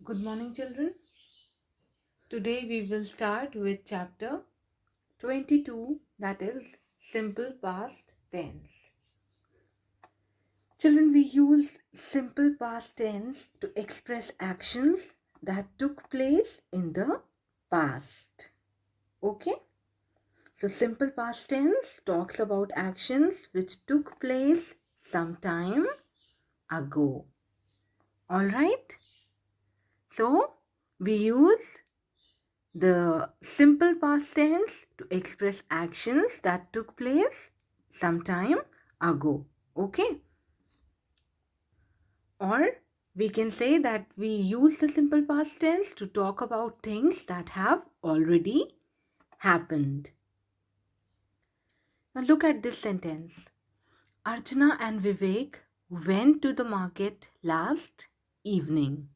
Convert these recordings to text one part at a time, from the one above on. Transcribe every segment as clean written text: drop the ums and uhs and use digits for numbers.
Good morning, children. Today we will start with chapter 22, that is simple past tense. Children, we use simple past tense to express actions that took place in the past. Okay? So, simple past tense talks about actions which took place some time ago. Alright? So, we use the simple past tense to express actions that took place some time ago. Okay? Or we can say that we use the simple past tense to talk about things that have already happened. Now look at this sentence. Archana and Vivek went to the market last evening.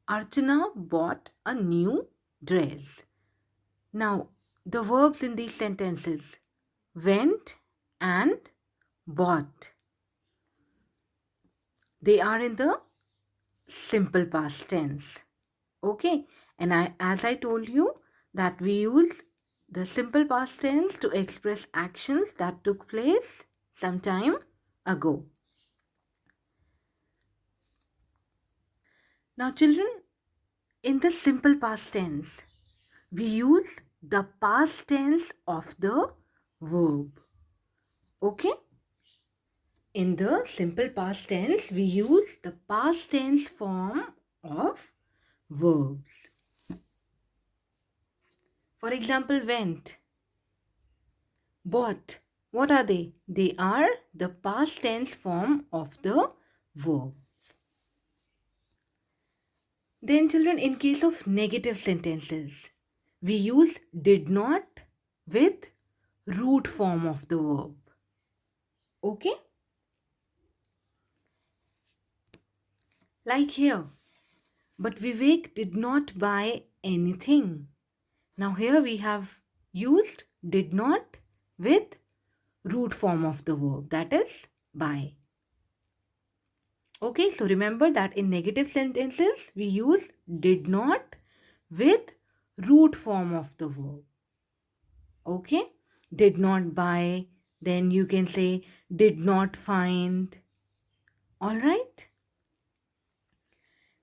Archana bought a new dress. Now, the verbs in these sentences went and bought. They are in the simple past tense. Okay, and as I told you that we use the simple past tense to express actions that took place some time ago. Now, children, in the simple past tense, we use the past tense of the verb. Okay? In the simple past tense, we use the past tense form of verbs. For example, went, bought. What are they? They are the past tense form of the verb. Then, children, in case of negative sentences, we use did not with root form of the verb. Okay? Like here. But Vivek did not buy anything. Now here we have used did not with root form of the verb, that is buy. Okay, so remember that in negative sentences we use did not with root form of the verb. Okay, did not buy, then you can say did not find. All right.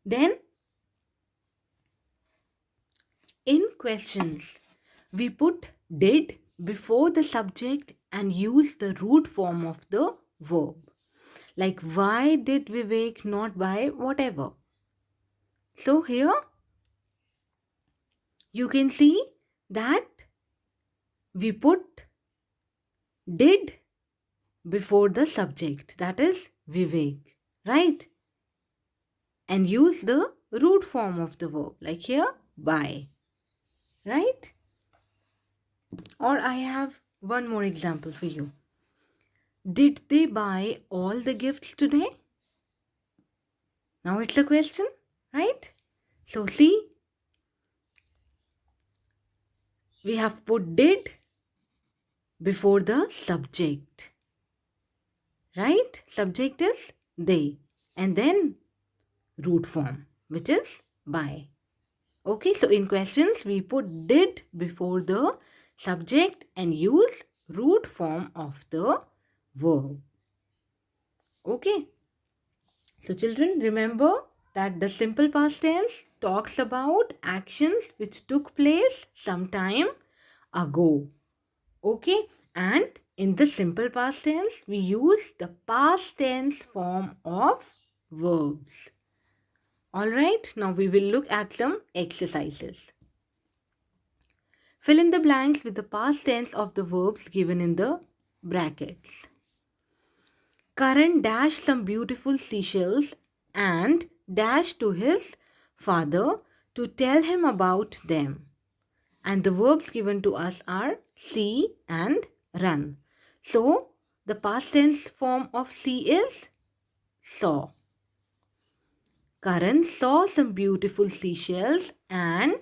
Then in questions, we put did before the subject and use the root form of the verb. Like, why did Vivek not buy whatever? So here you can see that we put did before the subject, that is Vivek, right? And use the root form of the verb, like here buy, right? Or I have one more example for you. Did they buy all the gifts today? Now it's a question, right? So see, we have put did before the subject, right? Subject is they, and then root form, which is buy. Okay, so in questions, we put did before the subject and use root form of the verb. Okay, so children, remember that the simple past tense talks about actions which took place some time ago. Okay, and in the simple past tense, we use the past tense form of verbs. Alright, now we will look at some exercises. Fill in the blanks with the past tense of the verbs given in the brackets. Karan dashed some beautiful seashells and dashed to his father to tell him about them. And the verbs given to us are see and run. So, the past tense form of see is saw. Karan saw some beautiful seashells and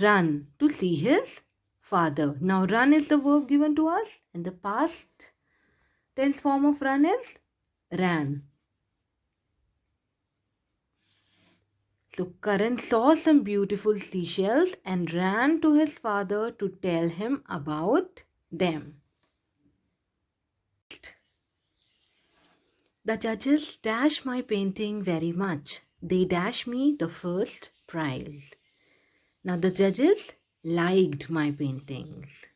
run to see his father. Now, run is the verb given to us, and the past tense form of run is ran. So Karan saw some beautiful seashells and ran to his father to tell him about them. The judges dash my painting very much. They dash me the first prize. Now the judges liked my paintings.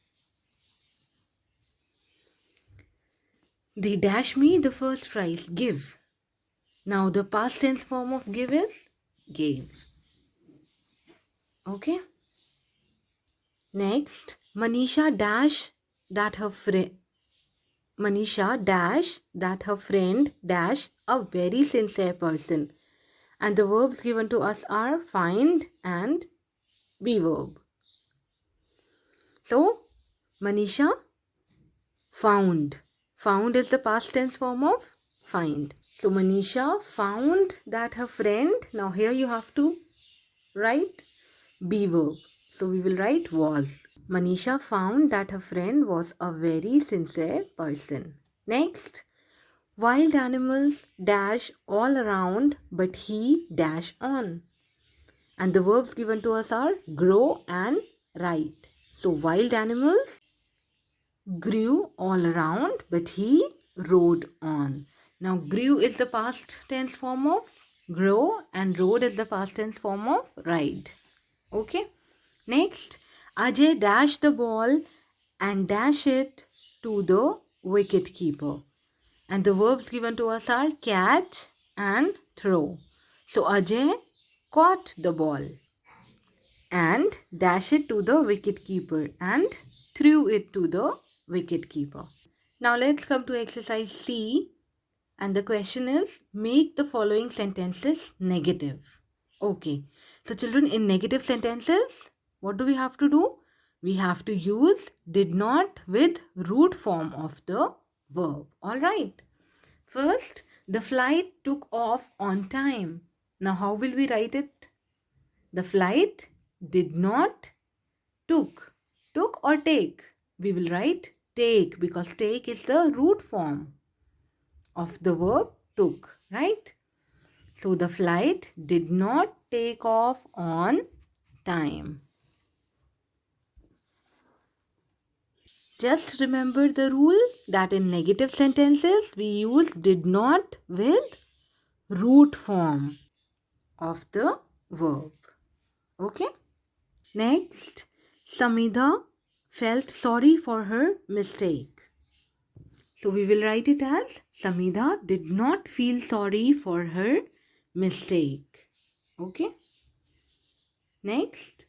They dash me the first prize. Give. Now the past tense form of give is gave. Okay. Next, Manisha dash that her friend dash a very sincere person. And the verbs given to us are find and be verb. So, Manisha found. Found is the past tense form of find. So, Manisha found that her friend, now here you have to write be verb. So, we will write was. Manisha found that her friend was a very sincere person. Next, wild animals dash all around, but he dash on. And the verbs given to us are grow and write. So wild animals grew all around, but he rode on. Now grew is the past tense form of grow and rode is the past tense form of ride. Okay. Next, Ajay dashed the ball and dash it to the wicket keeper. And the verbs given to us are catch and throw. So Ajay caught the ball and dash it to the wicket keeper and threw it to the wicket keeper. Now let's come to exercise C, and the question is make the following sentences negative. Okay, so children, in negative sentences, what do we have to do? We have to use did not with root form of the verb. Alright. First, the flight took off on time. Now how will we write it? The flight did not took. Took or take? We will write take because take is the root form of the verb took, right? So the flight did not take off on time. Just remember the rule that in negative sentences we use did not with root form of the verb. Okay? Next, Samida felt sorry for her mistake. So we will write it as Samida did not feel sorry for her mistake. Okay? Next,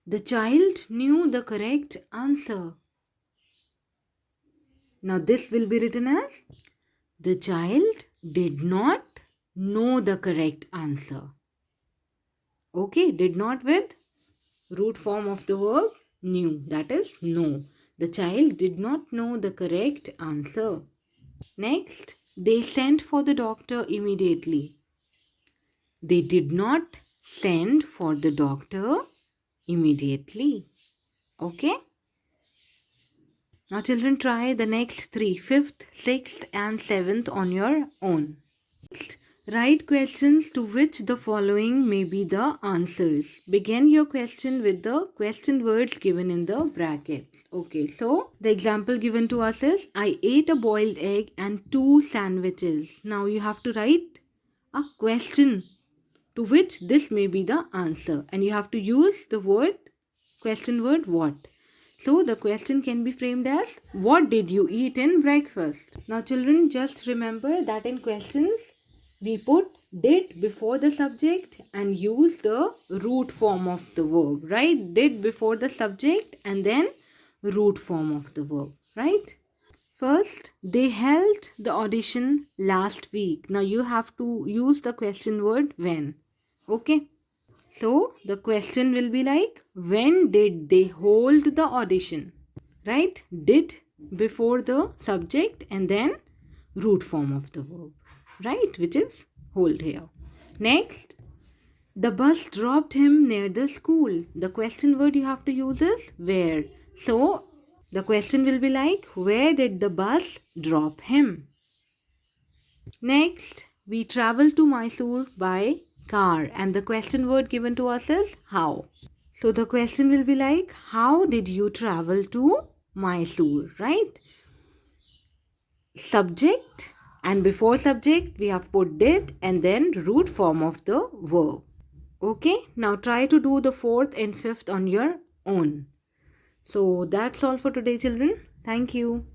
the child knew the correct answer. Now this will be written as the child did not know the correct answer. Okay, did not with root form of the verb knew, that is know. The child did not know the correct answer. Next, they sent for the doctor immediately. They did not send for the doctor immediately. Okay? Now children, try the next three, 5th, 6th and 7th on your own. Next, write questions to which the following may be the answers. Begin your question with the question words given in the brackets. Okay, so the example given to us is I ate a boiled egg and 2 sandwiches. Now you have to write a question to which this may be the answer, and you have to use the word question word what. So the question can be framed as what did you eat in breakfast? Now children, just remember that in questions we put did before the subject and use the root form of the verb, right? Did before the subject and then root form of the verb, right? First, they held the audition last week. Now you have to use the question word when. Okay. So the question will be like, when did they hold the audition? Right? Did before the subject and then root form of the verb. Right? Which is hold here. Next, the bus dropped him near the school. The question word you have to use is where. So the question will be like, where did the bus drop him? Next, we travel to Mysore by car. And the question word given to us is how. So the question will be like, how did you travel to Mysore, right? Subject, and before subject we have put did and then root form of the verb. Okay, now try to do the fourth and fifth on your own. So that's all for today, children. Thank you.